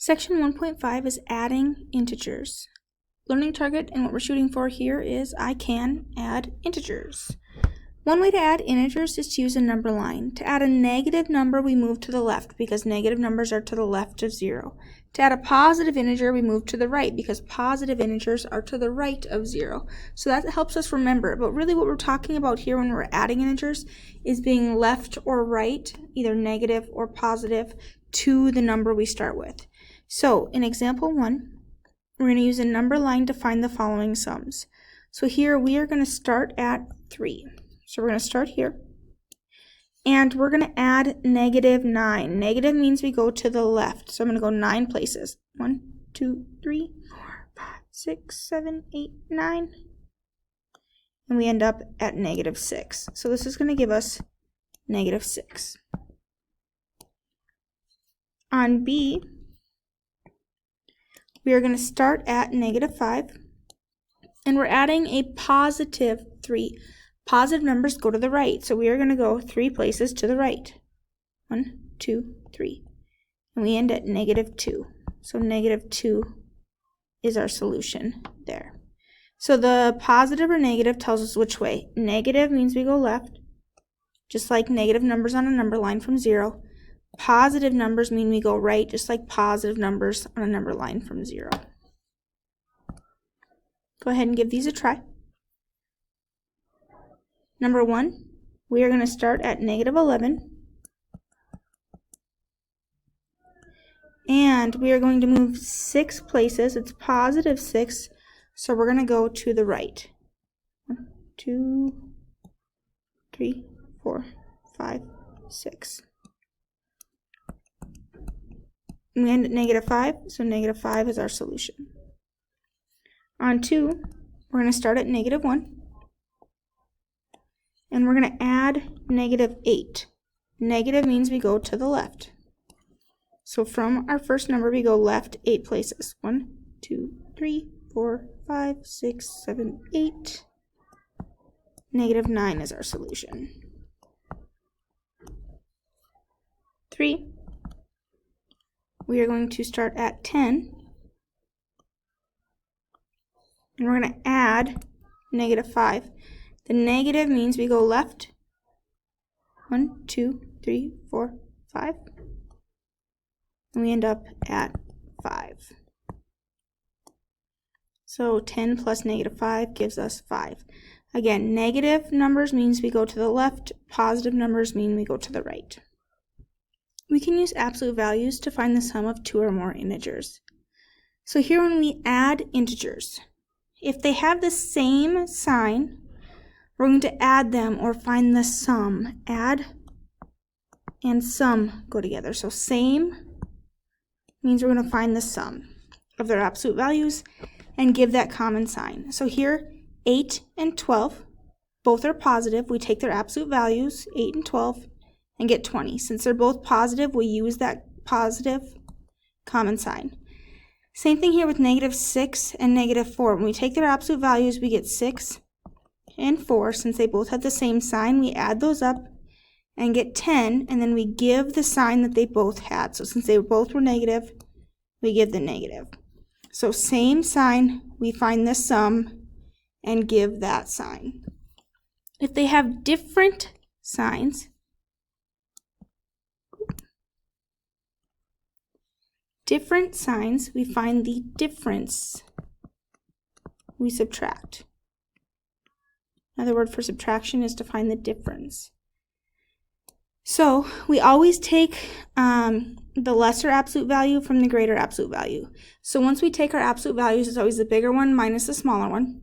Section 1.5 is adding integers. Learning target and what we're shooting for here is I can add integers. One way to add integers is to use a number line. To add a negative number, we move to the left because negative numbers are to the left of 0. To add a positive integer, we move to the right because positive integers are to the right of 0. So that helps us remember. But really what we're talking about here when we're adding integers is being left or right, either negative or positive, to the number we start with. So in example 1, we're going to use a number line to find the following sums. So here we are going to start at 3. So we're going to start here. And we're going to add negative 9. Negative means we go to the left. So I'm going to go 9 places. 1, 2, 3, 4, 5, 6, 7, 8, 9. And we end up at negative 6. So this is going to give us negative 6. On B, we are going to start at negative 5. And we're adding a positive 3. Positive numbers go to the right, so we are going to go 3 places to the right. 1, 2, 3. And we end at negative 2. So negative 2 is our solution there. So the positive or negative tells us which way. Negative means we go left, just like negative numbers on a number line from 0. Positive numbers mean we go right, just like positive numbers on a number line from 0. Go ahead and give these a try. Number 1, we are going to start at negative 11. And we are going to move 6 places. It's positive 6, so we're going to go to the right. 1, 2, 3, 4, 5, 6. And we end at negative 5, so negative 5 is our solution. On 2, we're going to start at negative 1. And we're going to add negative 8. Negative means we go to the left. So from our first number, we go left 8 places. 1, 2, 3, 4, 5, 6, 7, 8. Negative 9 is our solution. 3, we are going to start at 10. And we're going to add negative 5. The negative means we go left. 1, 2, 3, 4, 5. And we end up at 5. So 10 plus negative 5 gives us 5. Again, negative numbers means we go to the left. Positive numbers mean we go to the right. We can use absolute values to find the sum of 2 or more integers. So here when we add integers, if they have the same sign, we're going to add them or find the sum. Add and sum go together. So same means we're going to find the sum of their absolute values and give that common sign. So here, 8 and 12, both are positive. We take their absolute values, 8 and 12, and get 20. Since they're both positive, we use that positive common sign. Same thing here with negative 6 and negative 4. When we take their absolute values, we get 6 and 4. Since they both have the same sign, we add those up and get 10, and then we give the sign that they both had. So since they both were negative, we give the negative. So same sign, we find the sum and give that sign. If they have different signs, we find the difference. We subtract. Another word for subtraction is to find the difference. So we always take the lesser absolute value from the greater absolute value. So once we take our absolute values, it's always the bigger one minus the smaller one.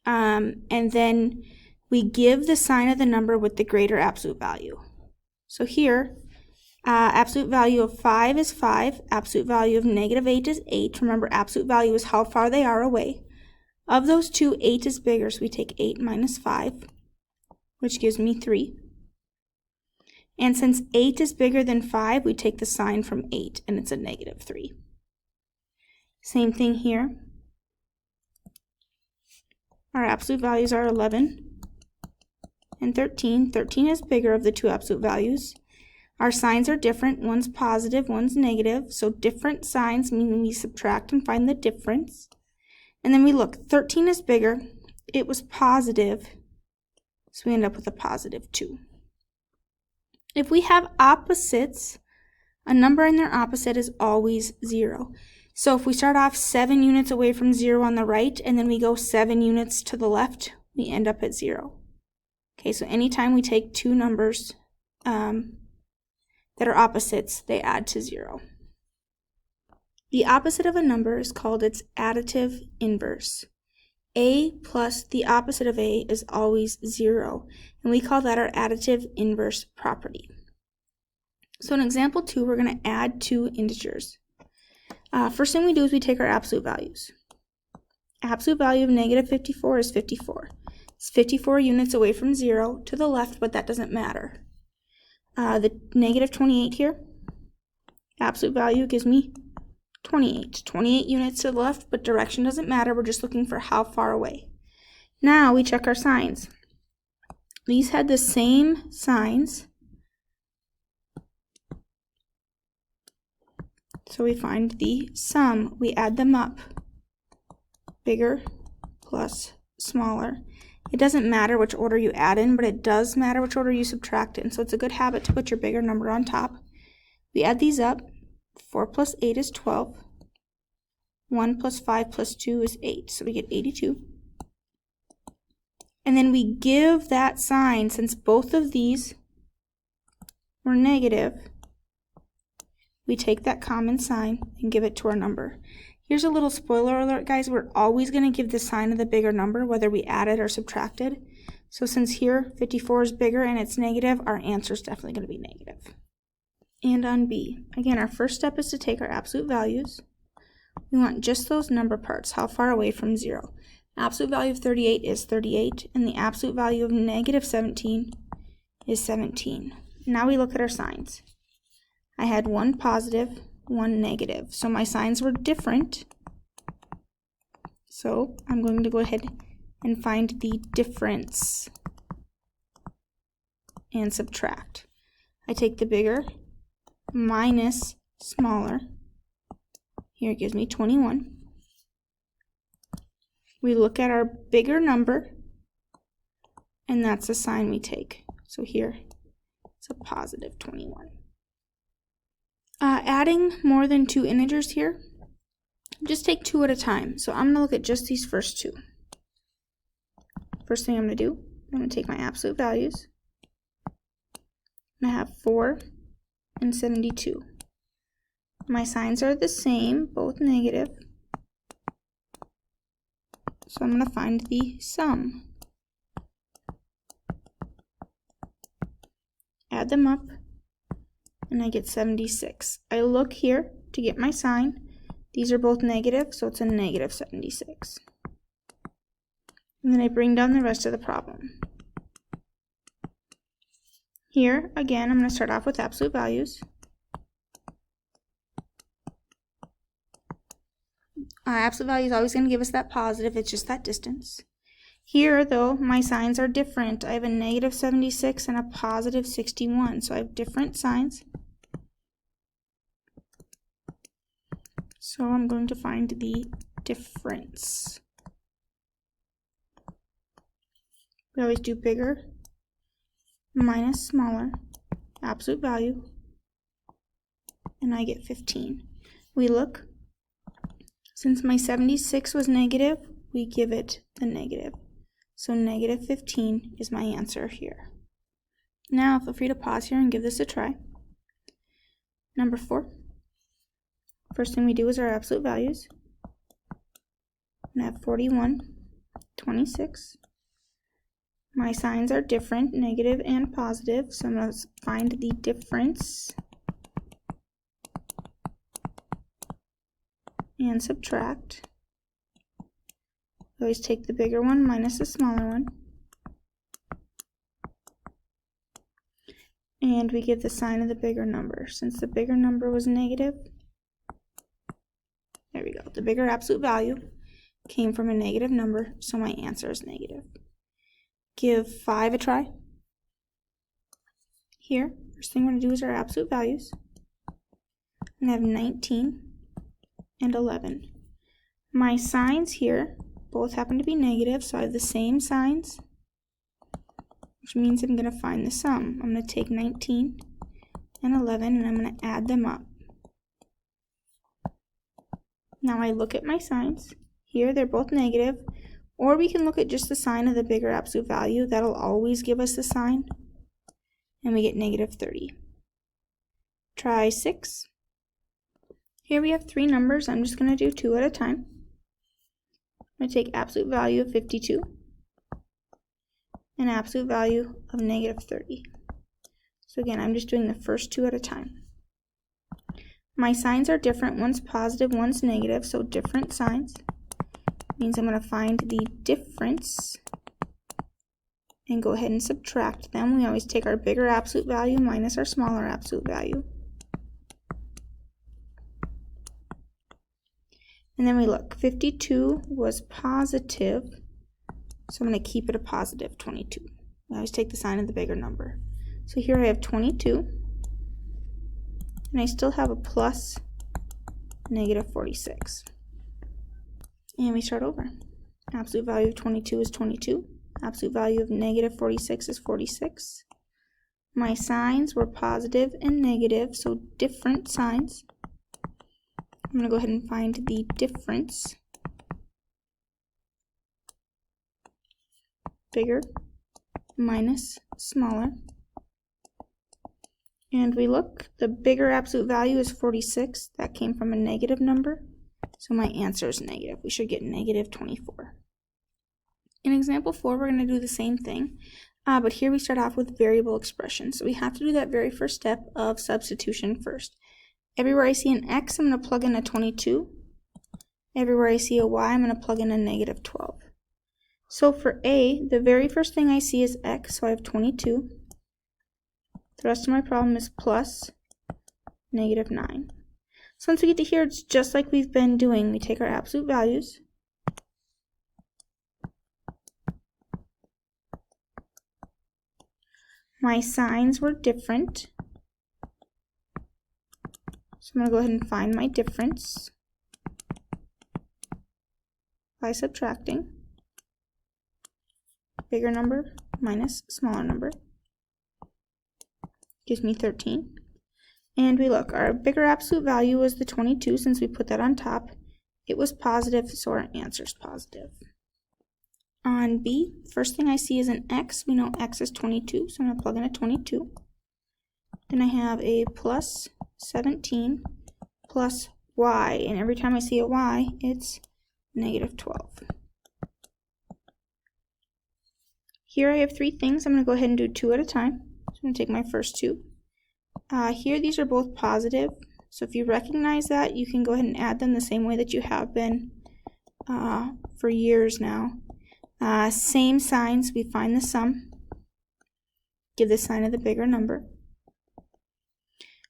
And then we give the sign of the number with the greater absolute value. So here, absolute value of 5 is 5. Absolute value of negative 8 is 8. Remember, absolute value is how far they are away. Of those two, 8 is bigger, so we take 8 minus 5, which gives me 3. And since 8 is bigger than 5, we take the sign from 8, and it's a negative 3. Same thing here. Our absolute values are 11 and 13. 13 is bigger of the two absolute values. Our signs are different. One's positive, one's negative. So different signs mean we subtract and find the difference. And then we look. 13 is bigger. It was positive. So we end up with a positive 2. If we have opposites, a number and their opposite is always 0. So if we start off 7 units away from 0 on the right, and then we go 7 units to the left, we end up at 0. Okay, so anytime we take two numbers that are opposites, they add to 0. The opposite of a number is called its additive inverse. A plus the opposite of A is always 0, and we call that our additive inverse property. So in example 2, we're going to add two integers. First thing we do is we take our absolute values. Absolute value of negative 54 is 54. It's 54 units away from 0 to the left, but that doesn't matter. The negative 28 here, absolute value gives me 28. 28 units to the left, but direction doesn't matter. We're just looking for how far away. Now we check our signs. These had the same signs. So we find the sum. We add them up. Bigger plus smaller. It doesn't matter which order you add in, but it does matter which order you subtract in. So it's a good habit to put your bigger number on top. We add these up. 4 plus 8 is 12. 1 plus 5 plus 2 is 8. So we get 82. And then we give that sign, since both of these were negative, we take that common sign and give it to our number. Here's a little spoiler alert, guys. We're always going to give the sign of the bigger number, whether we added or subtracted. So since here 54 is bigger and it's negative, our answer is definitely going to be negative. And on B, again, our first step is to take our absolute values. We want just those number parts, how far away from 0. Absolute value of 38 is 38, and the absolute value of negative 17 is 17. Now we look at our signs. I had one positive, one negative. So my signs were different. So I'm going to go ahead and find the difference and subtract. I take the bigger minus smaller. Here it gives me 21. We look at our bigger number, and that's the sign we take. So here it's a positive 21. Adding more than two integers here, just take two at a time. So I'm going to look at just these first two. First thing I'm going to do, I'm going to take my absolute values. I have 4 and 72. My signs are the same, both negative. So I'm going to find the sum. Add them up, and I get 76. I look here to get my sign. These are both negative, so it's a negative 76. And then I bring down the rest of the problem. Here, again, I'm going to start off with absolute values. Absolute value is always going to give us that positive, it's just that distance. Here, though, my signs are different. I have a negative 76 and a positive 61, so I have different signs. So I'm going to find the difference. We always do bigger minus smaller, absolute value, and I get 15. We look. Since my 76 was negative, we give it a negative. So negative 15 is my answer here. Now feel free to pause here and give this a try. Number 4. First thing we do is our absolute values. I have 41, 26. My signs are different, negative and positive, so I'm going to find the difference and subtract. Always take the bigger one minus the smaller one. And we give the sign of the bigger number. Since the bigger number was negative, there we go. The bigger absolute value came from a negative number, so my answer is negative. Give 5 a try. Here, First thing we're going to do is our absolute values. I'm going to have 19 and 11. My signs here both happen to be negative, so I have the same signs, which means I'm going to find the sum. I'm going to take 19 and 11 and I'm going to add them up. Now I look at my signs. Here they're both negative, or we can look at just the sign of the bigger absolute value. That'll always give us the sign, and we get negative 30. Try 6. Here we have 3 numbers. I'm just going to do 2 at a time. I'm going to take absolute value of 52 and absolute value of negative 30. So again, I'm just doing the first 2 at a time. My signs are different. One's positive, one's negative, so different signs. Means I'm going to find the difference and go ahead and subtract them. We always take our bigger absolute value minus our smaller absolute value. And then we look. 52 was positive, so I'm going to keep it a positive 22. I always take the sign of the bigger number. So here I have 22, and I still have a plus negative 46. And we start over. Absolute value of 22 is 22. Absolute value of negative 46 is 46. My signs were positive and negative, so different signs. I'm going to go ahead and find the difference. Bigger minus smaller. And we look, the bigger absolute value is 46. That came from a negative number, so my answer is negative. We should get negative 24. In example 4, we're going to do the same thing, but here we start off with variable expressions. So we have to do that very first step of substitution first. Everywhere I see an x, I'm going to plug in a 22. Everywhere I see a y, I'm going to plug in a negative 12. So for a, the very first thing I see is x, so I have 22. The rest of my problem is plus negative 9. So once we get to here, it's just like we've been doing. We take our absolute values. My signs were different. So I'm going to go ahead and find my difference by subtracting. Bigger number minus smaller number gives me 13. And we look, our bigger absolute value was the 22 since we put that on top. It was positive, so our answer is positive. On B, first thing I see is an x. We know x is 22, so I'm going to plug in a 22. Then I have a plus 17 plus y, and every time I see a y, it's negative 12. Here I have 3 things. I'm going to go ahead and do 2 at a time. So I'm going to take my first 2. Here these are both positive, so if you recognize that, you can go ahead and add them the same way that you have been for years now. Same signs, we find the sum, give the sign of the bigger number.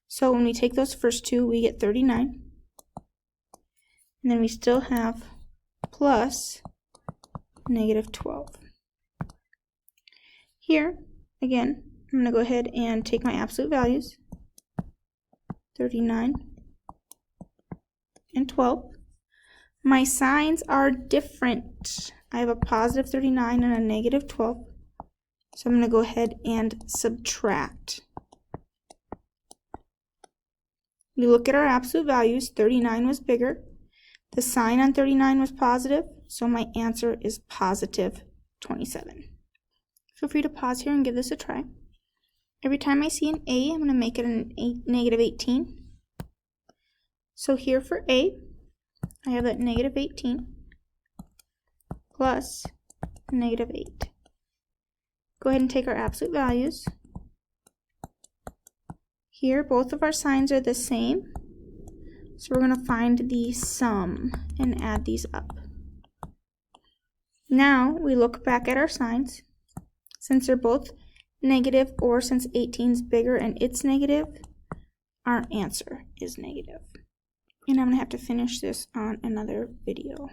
So when we take those first 2, we get 39. And then we still have plus negative 12. Here, again, I'm going to go ahead and take my absolute values, 39 and 12. My signs are different. I have a positive 39 and a negative 12. So I'm going to go ahead and subtract. We look at our absolute values. 39 was bigger. The sign on 39 was positive, so my answer is positive 27. Feel free to pause here and give this a try. Every time I see an A, I'm going to make it a negative 18. So here for A, I have that negative 18 plus negative 8. Go ahead and take our absolute values. Here, both of our signs are the same, so we're going to find the sum and add these up. Now, we look back at our signs. Since they're both negative, or since 18 is bigger and it's negative, our answer is negative. And I'm going to have to finish this on another video.